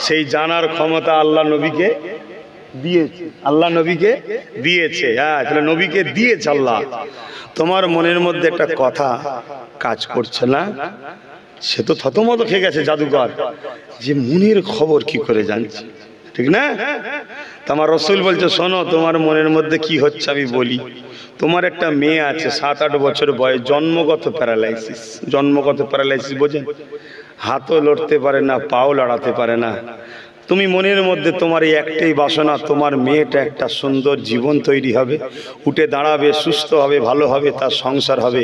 সেই জানার ক্ষমতা আল্লাহ নবীকে দিয়েছে। আল্লাহ নবীকে দিয়েছে। হ্যাঁ, তাহলে নবীকে দিয়েছে আল্লাহ। তোমার মনের মধ্যে একটা কথা কাজ করছে না? সে তো থতমত খেয়ে গেছে জাদুকর, যে মনের খবর কি করে জানছে, ঠিক না? তোমার রাসূল বলছে, শোনো তোমার মনের মধ্যে কি হচ্ছে আমি বলি। তোমার একটা মেয়ে আছে 7-8 বছর বয়স, জন্মগত প্যারালাইসিস। জন্মগত প্যারালাইসিস বোঝেন? হাতও লড়তে পারে না, পাও লড়াতে পারে না। তুমি মনের মধ্যে তোমার এই একটাই বাসনা, তোমার মেয়েটা একটা সুন্দর জীবন তৈরি হবে, উঠে দাঁড়াবে, সুস্থ হবে, ভালো হবে, তার সংসার হবে,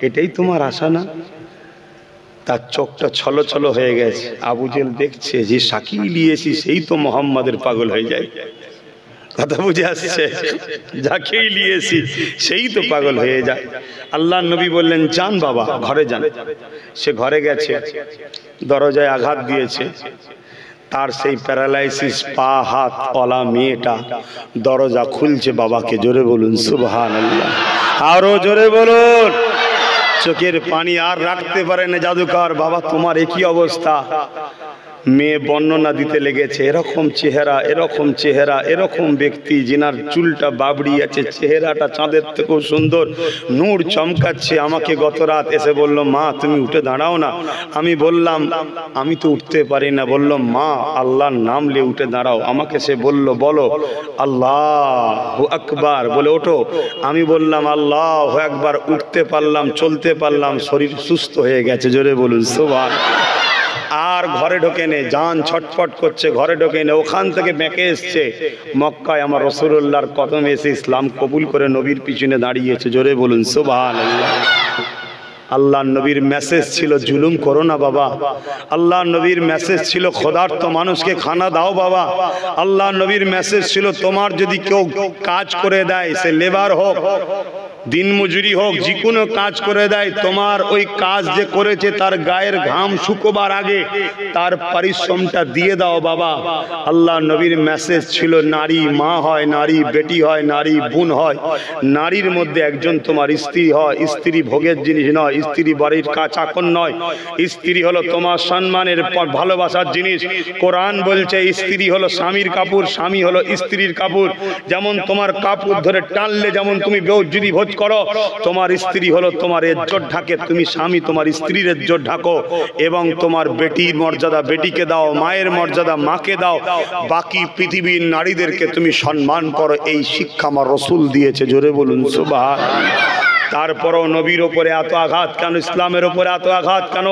এটাই তোমার আশা না? তার চোখটা ছলো ছলো হয়ে গেছে। আবু জেল দেখছে যে সাকি লিয়েছি সেই তো মোহাম্মদের পাগল হয়ে যায়। কথা বুঝে আসছে? যাকেই লিয়েছি সেই তো পাগল হয়ে যায়। আল্লাহ নবী বললেন, যান বাবা, ঘরে যান। সে ঘরে গেছে, দরজায় আঘাত দিয়েছে। তার সেই প্যারালাইসিস পা হাত ওলা মেয়েটা দরজা খুলছে বাবাকে। জোরে বলুন সুবহানাল্লাহ। আরো জোরে বলুন। চোখের পানি আর রাখতে পারে না জাদুকর, বাবা তোমার একই অবস্থা। মেয়ে বর্ণনা দিতে লেগেছে, এরকম চেহারা, এরকম চেহারা, এরকম ব্যক্তি যিনার চুলটা বাবড়ি আছে, চেহারাটা চাঁদের থেকেও সুন্দর, নূর চমকাচ্ছে। আমাকে গত রাত এসে বলল, মা তুমি উঠে দাঁড়াও না। আমি বললাম আমি তো উঠতে পারি না। বলল, মা আল্লাহর নাম নিয়ে উঠে দাঁড়াও। আমাকে সে বলল, বলো আল্লাহু আকবার, বলে ওঠো। আমি বললাম আল্লাহু আকবার, উঠতে পারলাম, চলতে পারলাম, শরীর সুস্থ হয়ে গেছে। জোরে বলুন সুবহানাল্লাহ। আর ঘরে ঢোকে নে, জান ছটফট করছে, ঘরে ঢোকে নে। ওখান থেকে বেঁকে এসছে মক্কায়, আমার রাসূলুল্লাহর কদমে এসে ইসলাম কবুল করে নবীর পিছনে দাঁড়িয়েছে। জোরে বলুন সুবহানাল্লাহ। আল্লাহ নবীর মেসেজ ছিল, জুলুম করো না বাবা। আল্লাহ নবীর মেসেজ ছিল, ক্ষুধার্ত মানুষকে খানা দাও বাবা। আল্লাহ নবীর মেসেজ ছিল, তোমার যদি কেউ কাজ করে দেয়, সে লেবার হোক, দিন মজুরি হোক, যে কোনো কাজ করে দেয়, তোমার ওই কাজ যে করেছে তার গায়ের ঘাম শুকোবার আগে তার পরিশ্রমটা দিয়ে দাও বাবা। আল্লাহ নবীর মেসেজ ছিল, নারী মা হয়, নারী বেটি হয়, নারী বোন হয়। নারীর মধ্যে একজন তোমার স্ত্রী হয়। স্ত্রী ভোগের জিনিস নয়, স্ত্রী বাড়ির চাকর নয়, স্ত্রী হলো তোমার সম্মানের ভালোবাসার জিনিস। কোরআন বলছে স্ত্রী হলো স্বামীর কাপড়, স্বামী হলো স্ত্রীর কাপড়। যেমন তোমার কাপড় ধরে টানলে যেমন তুমি যদি ভোজ করো, তোমার স্ত্রী হলো তোমার ইজ্জত ঢাকে, তুমি স্বামী তোমার স্ত্রীর ইজ্জত ঢাকো। এবং তোমার বেটির মর্যাদা বেটিকে দাও, মায়ের মর্যাদা মাকে দাও, বাকি পৃথিবীর নারীদেরকে তুমি সম্মান করো। এই শিক্ষা আমার রাসূল দিয়েছে। জোরে বলুন সুবহানাল্লাহ। তারপরও নবীর ওপরে এত আঘাত কেন? ইসলামের ওপরে এত আঘাত কেন?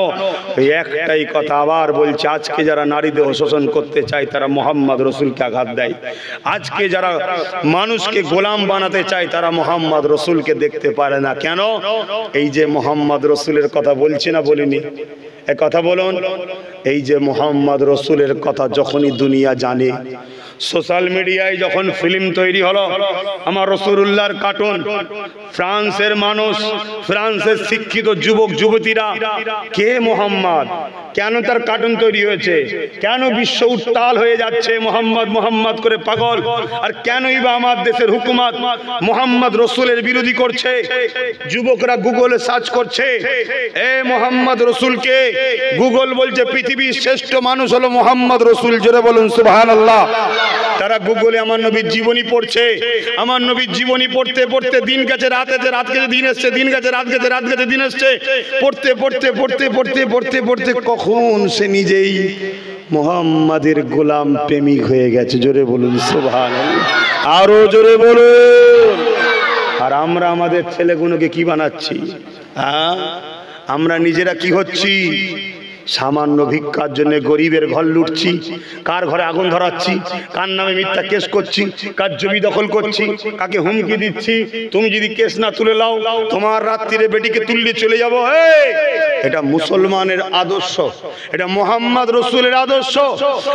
একটাই কথা আবার বলছে, আজকে যারা নারীদের শোষণ করতে চায় তারা মোহাম্মদ রসুলকে আঘাত দেয়। আজকে যারা মানুষকে গোলাম বানাতে চায় তারা মোহাম্মদ রসুলকে দেখতে পারে না। কেন? এই যে মোহাম্মদ রসুলের কথা বলছি না, বলিনি? এ কথা বলুন। এই যে মোহাম্মদ রসুলের কথা যখনই দুনিয়া জানে, সোশ্যাল মিডিয়ায় যখন ফিল্ম তৈরি হলো আমার রাসূলুল্লাহর কার্টুন, ফ্রান্সের মানুষ, ফ্রান্সের শিক্ষিত যুবক যুবতীরা, কে মোহাম্মদ, কেন তার কার্টুন তৈরি হয়েছে, কেন বিশ্ব উত্তাল হয়ে যাচ্ছে মোহাম্মদ মোহাম্মদ করে পাগল, আর কেনই বা আমার দেশের হুকুমত মোহাম্মদ রসুলের বিরোধী করছে। যুবকরা গুগলে সার্চ করছে এ মোহাম্মদ রসুলকে, গুগল বলছে পৃথিবীর শ্রেষ্ঠ মানুষ হলো মোহাম্মদ রসুল। জোরে বলুন সুবহানাল্লাহ। তারা গুগলে আমার নবীর জীবনী পড়ছে, আমার নবীর জীবনী পড়তে পড়তে দিন গেছে রাত গেছে, রাত গেছে দিন এসছে, দিন গেছে রাত গেছে, রাত গেছে দিন এসছে, পড়তে পড়তে পড়তে পড়তে পড়তে পড়তে কখন সে নিজেই মোহাম্মদের গোলাম প্রেমিক হয়ে গেছে। জোরে বলুন সুবহানাল্লাহ। আরো জোরে বলুন। আর আমরা আমাদের ছেলেগুলোকে কি বানাচ্ছি? হ্যাঁ, আমরা নিজেরা কি হচ্ছি? সামান্য ভিক্ষার জন্য গরিবের ঘর লুটছি, কার ঘরে আগুন ধরাচ্ছি, কার নামে মিথ্যা কেস করছি, কার জমি দখল করছি, কাকে হুমকি দিচ্ছি, তুমি যদি কেস না তুলে লাও তোমার রাত্রিরে বেটিকে তুললে চলে যাবো। এটা মুসলমানের আদর্শ, এটা মোহাম্মদ রসুলের আদর্শ।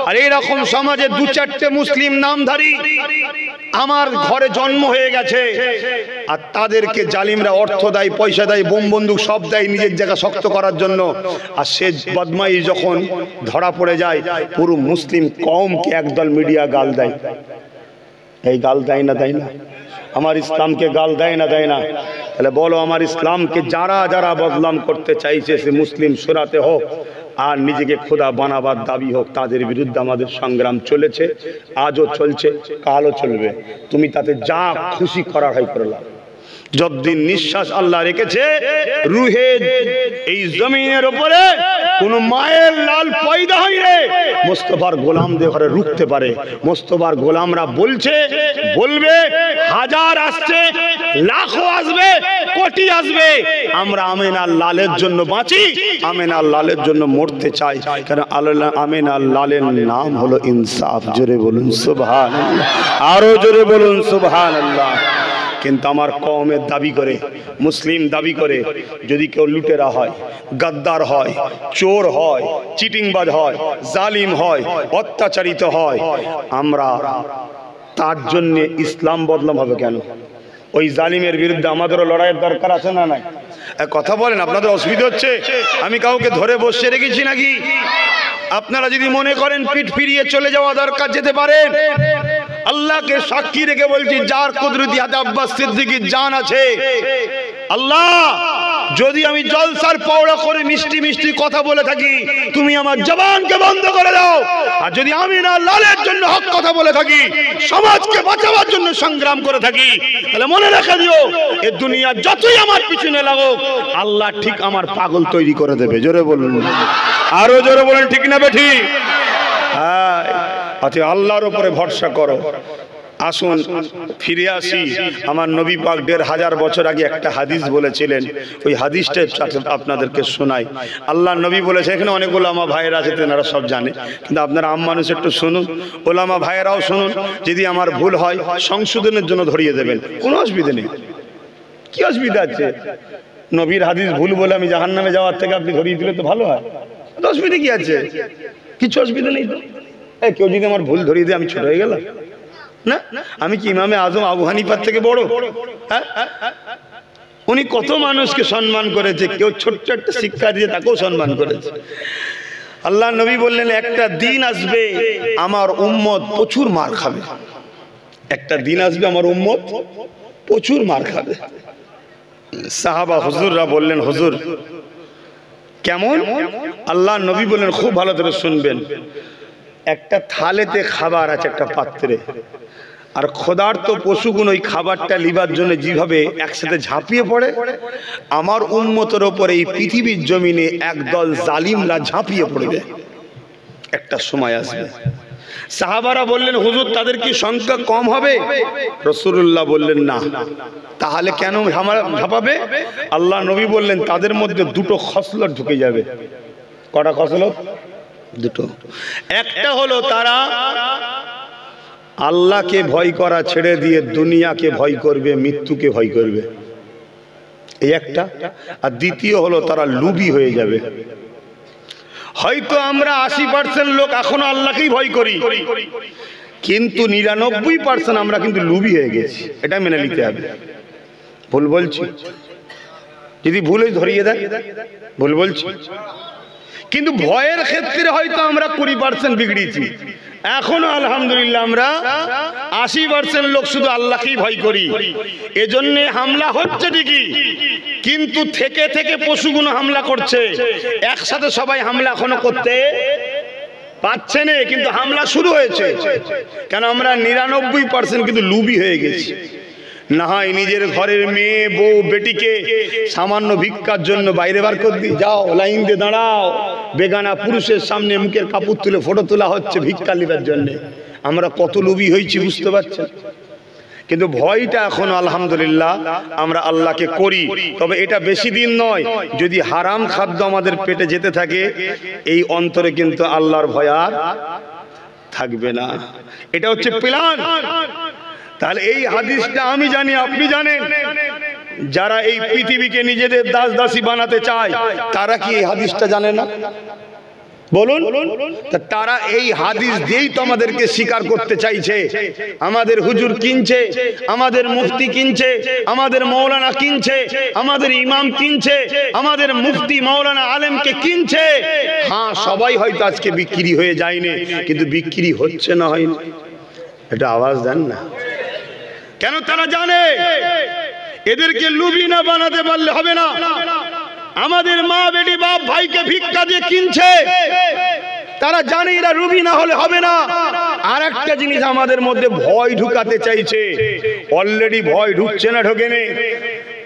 আর এইরকম সমাজে দু চারটে মুসলিম নামধারী আমার ঘরে জন্ম হয়ে গেছে, আর তাদেরকে জালিমরা অর্থ দেয়, পয়সা দেয়, বোম বন্দুক সব দেয় নিজের জায়গা শক্ত করার জন্য। আর সে বদমাইশ যখন ধরা পড়ে যায়, পুরো মুসলিম কওমকে একদল মিডিয়া গাল দেয়। এই গাল দেয় না, দেয় না? আমার ইসলামকে গাল দেয় না, দেয় না? তাহলে বলো, আমার ইসলামকে যারা যারা বদনাম করতে চাইছে, সে মুসলিম সুরাতে হোক আর নিজেকে খোদা বানাবার দাবি হোক, তাদের বিরুদ্ধে আমাদের সংগ্রাম চলেছে, আজও চলছে, কালও চলবে। তুমি তাতে যা খুশি করার হয় করলাম। যতদিন নিঃশ্বাস আল্লাহ রেখেছে রুহে এই জমিনের উপরে কোন মায়ের লাল পয়দা হইলে মোস্তফার গোলামদের ঘরে রুখতে পারে। মোস্তফার গোলামরা বলছে, বলবে, হাজার আসছে, লাখো আসবে, কোটি আসবে, আমরা আমেনার লালের জন্য বাঁচি, আমেনার লালের জন্য মরতে চাই। কারণ আল্লাহ আমেনার লালের নাম হলো ইনসাফ। জোরে বলুন সুবহানাল্লাহ, আরো জোরে বলুন সুবহানাল্লাহ। কিন্তু আমার কওমের দাবি করে, মুসলিম দাবি করে, যদি কেউ লুটেরা হয়, গাদ্দার হয়, চোর হয়, চিটিংবাজ হয়, জালিম হয়, অত্যাচারিত হয়, আমরা তার জন্য ইসলাম বদলাম হবে কেন? ওই জালিমের বিরুদ্ধে আমাদেরও লড়াইয়ের দরকার আছে না নাই? কথা বলেন, আপনাদের অসুবিধা হচ্ছে? আমি কাউকে ধরে বসে রেখেছি নাকি? আপনারা যদি মনে করেন পিঠ ফিরিয়ে চলে যাওয়া দরকার, যেতে পারেন। আল্লাহকে সাক্ষী রেখে বলছি, যার কুদরতি হাতে আব্বাস সিদ্দিকীর জান আছে, আল্লাহ যদি আমি জলসার পাওড়া করে মিষ্টি মিষ্টি কথা বলে থাকি, তুমি আমার জবানকে বন্ধ করে দাও। আর যদি আমি না লালের জন্য হক কথা বলে থাকি, সমাজকে বাঁচাবার জন্য সংগ্রাম করে থাকি, তাহলে মনে রেখে দিও, এ দুনিয়া যতই আমার পিছনে লাগুক, আল্লাহ ঠিক আমার পাগল তৈরি করে দেবে। জোরে বলুন, আরো জোরে বলেন, ঠিক না বেঠি? হ্যাঁ, আল্লাহর উপরে ভরসা করো। আসুন ফিরে আসি। আমার নবী পাক 1500 বছর আগে একটা হাদিস বলেছিলেন, ওই হাদিসটা আপনাদেরকে শোনাই। আল্লাহ নবী বলেছে, এখানে অনেক ওলামা ভাইয়েরা আছে, তেনারা সব জানে, কিন্তু আপনারা আম মানুষ একটু শুনুন, ওলামা ভাইয়েরাও শুনুন। যদি আমার ভুল হয় সংশোধনের জন্য ধরিয়ে দেবেন, কোনো অসুবিধা নেই। কি অসুবিধা আছে? নবীর হাদিস ভুল বলে আমি জাহান্নামে যাওয়ার থেকে আপনি ধরিয়ে দিলে তো ভালো হয়। অসুবিধা কি আছে? কিছু অসুবিধা নেই তো। কেউ যদি আমার ভুল ধরিয়ে দিয়ে আমি ছোট হয়ে গেলাম না? আমি কি ইমামে আজম আবু হানিফার থেকে বড়? উনি কত মানুষকে সম্মান করেছে, কেউ ছোট্ট একটা শিক্ষা দিয়ে তাকেও সম্মান করেছে। আল্লাহ নবী বললেন, একটা দিন আসবে আমার উম্মত প্রচুর মার খাবে। একটা দিন আসবে আমার উম্মত প্রচুর মার খাবে। সাহাবা হুজুররা বললেন, হুজুর কেমন? আল্লাহ নবী বললেন, খুব ভালো করে শুনবেন। একটা থালেতে খাবার আছে, একটা পাত্রে, আর ক্ষুধার্ত পশুগুলো ওই খাবারটা লিবার জন্য যেভাবে একসাথে ঝাঁপিয়ে পড়ে, আমার উম্মতের ওপরে এই পৃথিবীর জমিনে একদল জালিমরা ঝাঁপিয়ে পড়বে। একটা সময় আসবে। সাহাবারা বললেন, হুজুর তাদের কি সংখ্যা কম হবে? রাসূলুল্লাহ বললেন, না। তাহলে কেন ঝাঁপাবে? আল্লাহ নবী বললেন, তাদের মধ্যে দুটো খসলত ঢুকে যাবে। কটা খসলত? দুটো। একটা হলো তারা আল্লাহকে ভয় করা ছেড়ে দিয়ে দুনিয়াকে ভয় করবে, মৃত্যুকে ভয় করবে, এই একটা। আর দ্বিতীয় হলো তারা লুবি হয়ে যাবে। হয়তো আমরা 80% লোক এখনো আল্লাহকেই ভয় করি, কিন্তু 99% আমরা কিন্তু লুবি হয়ে গেছি। এটা মেনে নিতে হবে। ভুল বলছি? যদি ভুলই ধরিয়ে দেয়, ভুল বলছি। কিন্তু ভয়ের ক্ষেত্রে হয়তো আমরা 20% বিগড়িয়েছি। এখনো আলহামদুলিল্লাহ আমরা 80% লোক শুধু আল্লাহকেই ভয় করি। এজন্য হামলা হচ্ছে ঠিকই, কিন্তু থেকে থেকে পশুগুলো হামলা করছে। একসাথে সবাই হামলা এখনো করতে পারছে না, কিন্তু হামলা শুরু হয়েছে। কেন? আমরা 99% কিন্তু লুবি হয়ে গেছি। না হয় নিজের ঘরের মেয়ে বউ বেটিকে সামান্য ভিক্ষার জন্য বাইরে বার করে দিই, যাও লাইন দিয়ে দাঁড়াও। বেগানা পুরুষের সামনে মুখের কাপড় তুলে ফটো তোলা হচ্ছে ভিক্ষা লিবার জন্য। আমরা কত লোভী হয়েছি বুঝতে পারছেন? কিন্তু ভয়টা এখন আলহামদুলিল্লাহ আমরা আল্লাহকে করি। তবে এটা বেশি দিন নয়, যদি হারাম খাদ্য আমাদের পেটে যেতে থাকে এই অন্তরে কিন্তু আল্লাহর ভয় আর থাকবে না। এটা হচ্ছে প্ল্যান। তাহলে এই হাদিসটা আমি জানি, আপনি জানেন। যারা এই পৃথিবীকে নিজেদের দাস দাসী বানাতে চায় তারা কি এই হাদিসটা জানে না? বলুন। তারা এই হাদিস দিয়েই তো আমাদেরকে স্বীকার করতে চাইছে। আমাদের হুজুর কিনছে, আমাদের মুফতি কিনছে, আমাদের মৌলানা কিনছে, আমাদের ইমাম কিনছে, আমাদের মুফতি মৌলানা আলেমকে কিনছে। হ্যাঁ, সবাই হয়তো আজকে বিক্রি হয়ে যায়নি, কিন্তু বিক্রি হচ্ছে না হয়নি। এটা আওয়াজ দেন না কেন? তারা জানে এদেরকে লুবি না বানাতে পারলে হবে না। আমাদের মা বেটি বাপ ভাইকে ভিক্ষা দিয়ে কিনছে, তারা জানে এরা রুবি না হলে হবে না। আর একটা জিনিস আমাদের মধ্যে ভয় ঢুকাতে চাইছে। অলরেডি ভয় ঢুকছে না, ঢোকেনি।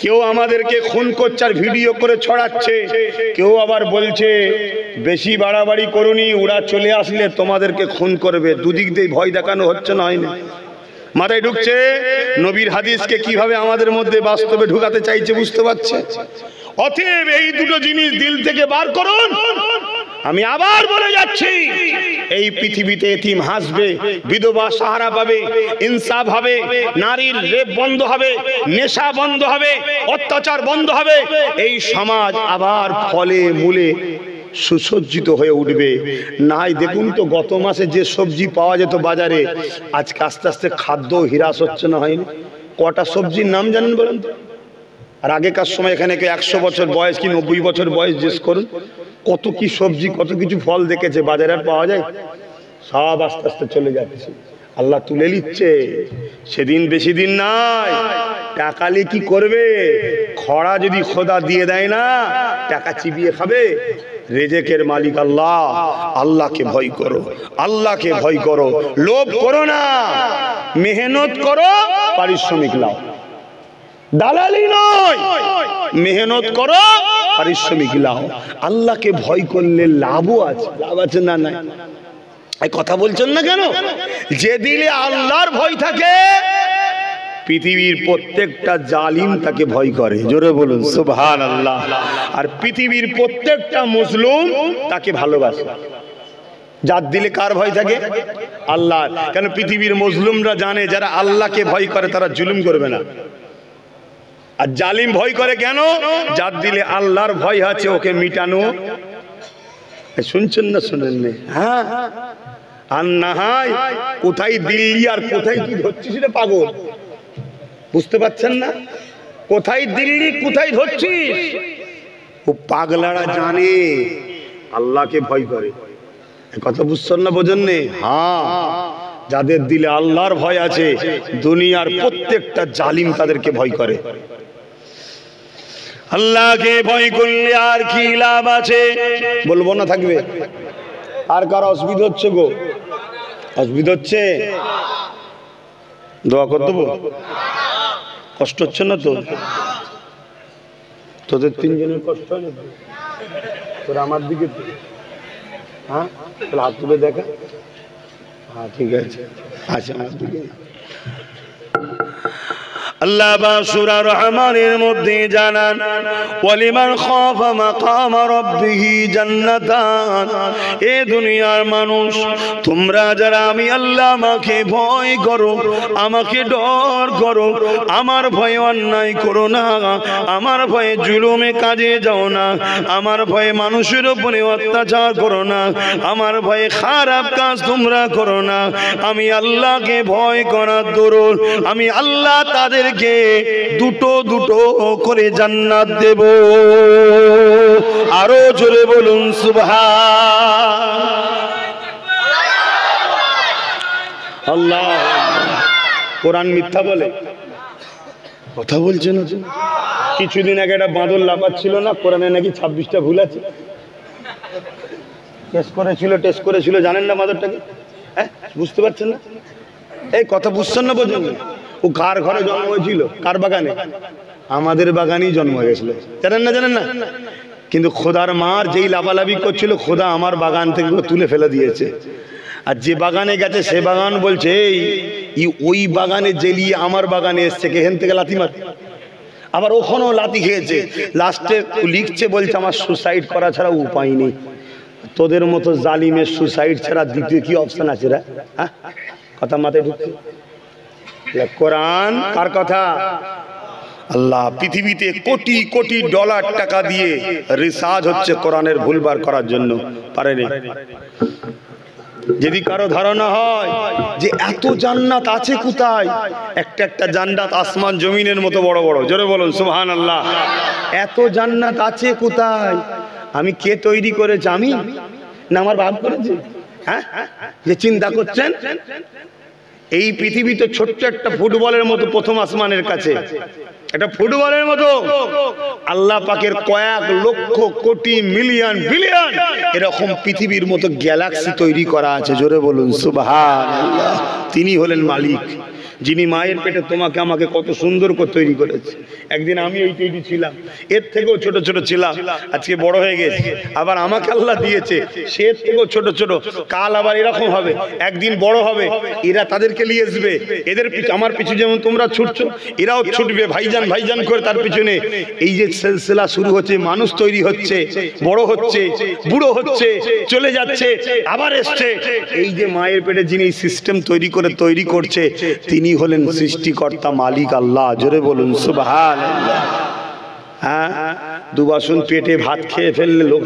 কেউ আমাদেরকে খুন করছে আর ভিডিও করে ছড়াচ্ছে, কেউ আবার বলছে বেশি বাড়াবাড়ি করুনি, ওরা চলে আসলে তোমাদেরকে খুন করবে। দুদিক দিয়ে ভয় দেখানো হচ্ছে না, হয়নি? মাথায় ঢুকছে নবীর হাদিসকে কিভাবে আমাদের মধ্যে বাস্তবে ঢুকাতে চাইছে, বুঝতে পারছে? অতএব এই দুটো জিনিস দিল থেকে বার করুন। আমি আবার বলে যাচ্ছি, এই পৃথিবীতে এতিম হাসবে, বিধবা সাহারা পাবে, ইনসাফ হবে, নারীর রেপ বন্ধ হবে, নেশা বন্ধ হবে, অত্যাচার বন্ধ হবে। এই সমাজ আবার ফলে মূলে সুসজ্জিত হয়ে উঠবে। নাই দেখুন তো, গত মাসে যে সবজি পাওয়া যেত বাজারে, আজকে আস্তে আস্তে খাদ্য হ্রাস হচ্ছে না, হয়নি? কটা সবজির নাম জানেন বলেন তো? আর আগেকার সময় এখানে 100 বছর বয়স কি 90 বছর বয়স জিজ্ঞেস করুন, কত কি সবজি, কত কিছু ফল দেখেছে। বাজারে আর পাওয়া যায়? সব আস্তে আস্তে চলে যাচ্ছে। আল্লাহ তুলে নিচ্ছে। সেদিন বেশি দিন নাই। টাকালে কি করবে? খরা যদি খোদা দিয়ে দেয় না, টাকা চিবিয়ে খাবে। রেজেকের মালিক আল্লাহ। আল্লাহকে ভয় করো, আল্লাহকে ভয় করো। লোভ করো না, মেহনত করো, পারিশ্রমিক নাও। দালালি নয়, মেহনত করো, পারিশ্রমিক নাও। আল্লাহকে ভয় করলে লাভও আছে। লাভ আছে না? নাই। এই কথা বলছেন না কেন? যে দিলে আল্লাহর ভয় থাকে, পৃথিবীর প্রত্যেকটা জালিম তাকে ভয় করে। জোরে বলুন সুবহানাল্লাহ। আর পৃথিবীর প্রত্যেকটা মুসলিম তাকে ভালোবাসে। যার দিলে কার ভয় থাকে? আল্লাহ। কেন? পৃথিবীর মুসলিমরা জানে যারা আল্লাহকে ভয় করে তারা জুলুম করবে না। আর জালিম ভয় করে কেন? যার দিলে আল্লাহর ভয় আছে, ওকে মিটানো। শুনছেন না? শুনেন না? হ্যাঁ। আর না হয় কোথায় দিল্লি আর কোথায় কি ধরছিস রে পাগল, বুঝতে পারছেন না? কোথায় দিল্লি, কোথায় ধরছিস? ও পাগলারা জানে আল্লাহকে ভয় করে। কথা বুঝছেন না? বোঝেন না? হ্যাঁ, যাদের দিলে আল্লাহর ভয় আছে, দুনিয়ার প্রত্যেকটা জালিম তাদেরকে ভয় করে। আল্লাহকে ভয় করলে আর কি লাভ আছে? বলবো না, থাকবে? আর কার অসুবিধা হচ্ছে গো? অসুবিধা হচ্ছে? দোয়া করে দেবো? কষ্ট হচ্ছে না তো? তোদের তিনজনের কষ্ট হয় না? তোর আমার দিকে? হ্যাঁ, তাহলে হাত তুলে দেখা। হ্যাঁ, ঠিক আছে। আচ্ছা, আমার দিকে। আল্লাহ সূরা রহমানের মধ্যে জানান, ওয়ালিমান খাফা মাকাম রাব্বিহি জান্নাতান। এ দুনিয়ার মানুষ, তোমরা যারা আমি আল্লাহ আমাকে ভয় করো, আমাকে ডর করো, আমার ভয়ে অন্যায় করো না, আমার ভয়ে জুলুমে কাজে যাও না, আমার ভয়ে মানুষের উপরে অত্যাচার করো না, আমার ভয়ে খারাপ কাজ তোমরা করো না। আমি আল্লাহকে ভয় করার দরুন আমি আল্লাহ তাদের দুটো দুটো করে জান্নাত দেব। আরো জোরে বলুন সুবহানাল্লাহ। কোরআন মিথ্যা বলে? কথা বলছেন? কিছুদিন আগে একটা বাঁদর লাফাচ্ছিল না, কোরআনে নাকি 26টা ভুল আছে। টেস্ট করেছিল, জানেন না বাঁদরটাকে? হ্যাঁ, বুঝতে পারছেন না? এই কথা বুঝছেন না? বোঝেন? ও কার ঘরে জন্ম হয়েছিল? কার বাগানে? আমাদের বাগানেই জন্ম হয়েছিল। জানেন না? জানেন না? কিন্তু খোদার মার যেই লাফালাফি করছিল, খোদা আমার বাগান থেকে তুলে ফেলে দিয়েছে। আর যে বাগানে গেছে সে বাগান বলছে এই ওই বাগানে জেলিয়ে আমার বাগানে এসছে, এখান থেকে লাথি মার। আবার ওখানেও লাথি খেয়েছে, লাস্টে লিখছে বলছে আমার সুসাইড করা ছাড়া উপায় নেই। তোদের মতো জালিমের সুসাইড ছাড়া দ্বিতীয় কি অপশন আছে রে? হ্যাঁ, কথা মাথায় ঢুকছে। কোরআন কার কথা? আল্লাহ। পৃথিবীতে কোটি কোটি ডলার টাকা দিয়ে রিসার্চ হচ্ছে কোরআনের ভুলবার করার জন্য, পারেনি। যদি কারো ধারণা হয় যে এত জান্নাত আছে কোথায়, একটা একটা জান্নাত আসমান জমিনের মতো বড় বড়, জোরে বলুন সুবহানাল্লাহ। এত জান্নাত আছে কোথায়? আমি কে তৈরি করেছে? আমি না আমার বাপ করেছে? হ্যাঁ, যে চিন্তা করছেন এই পৃথিবী তো ছোট্ট একটা ফুটবলের মতো প্রথম আসমানের কাছে, এটা ফুটবলের মতো। আল্লাহ পাকের কয়েক লক্ষ কোটি মিলিয়ন বিলিয়ন এরকম পৃথিবীর মতো গ্যালাক্সি তৈরি করা আছে, জোরে বলুন সুবহানাল্লাহ। তিনি হলেন মালিক, যিনি মায়ের পেটে তোমাকে আমাকে কত সুন্দর করে তৈরি করেছে। একদিন আমি এই তৈরি ছিলাম, এর থেকেও ছোট ছোট ছিলাম, আজকে বড় হয়ে গেছে। আবার আমাকে আল্লাহ দিয়েছে সে এর থেকেও ছোট ছোট, কাল আবার এরকম হবে, একদিন বড় হবে। এরা তাদেরকে নিয়ে আসবে, এদের পিছু আমার পিছু যেমন তোমরা ছুটছো এরাও ছুটবে ভাইজান ভাইজান করে তার পিছনে। এই যে সিলসিলা শুরু হচ্ছে, মানুষ তৈরি হচ্ছে, বড় হচ্ছে, বুড়ো হচ্ছে, চলে যাচ্ছে, আবার এসছে। এই যে মায়ের পেটে যিনি সিস্টেম তৈরি করছে তিনি হলেন সৃষ্টিকর্তা মালিক আল্লাহ, জোরে বলুন সুবহানাল্লাহ। হ্যাঁ, দুবাসন পেটে ভাত খেয়ে ফেললে লোক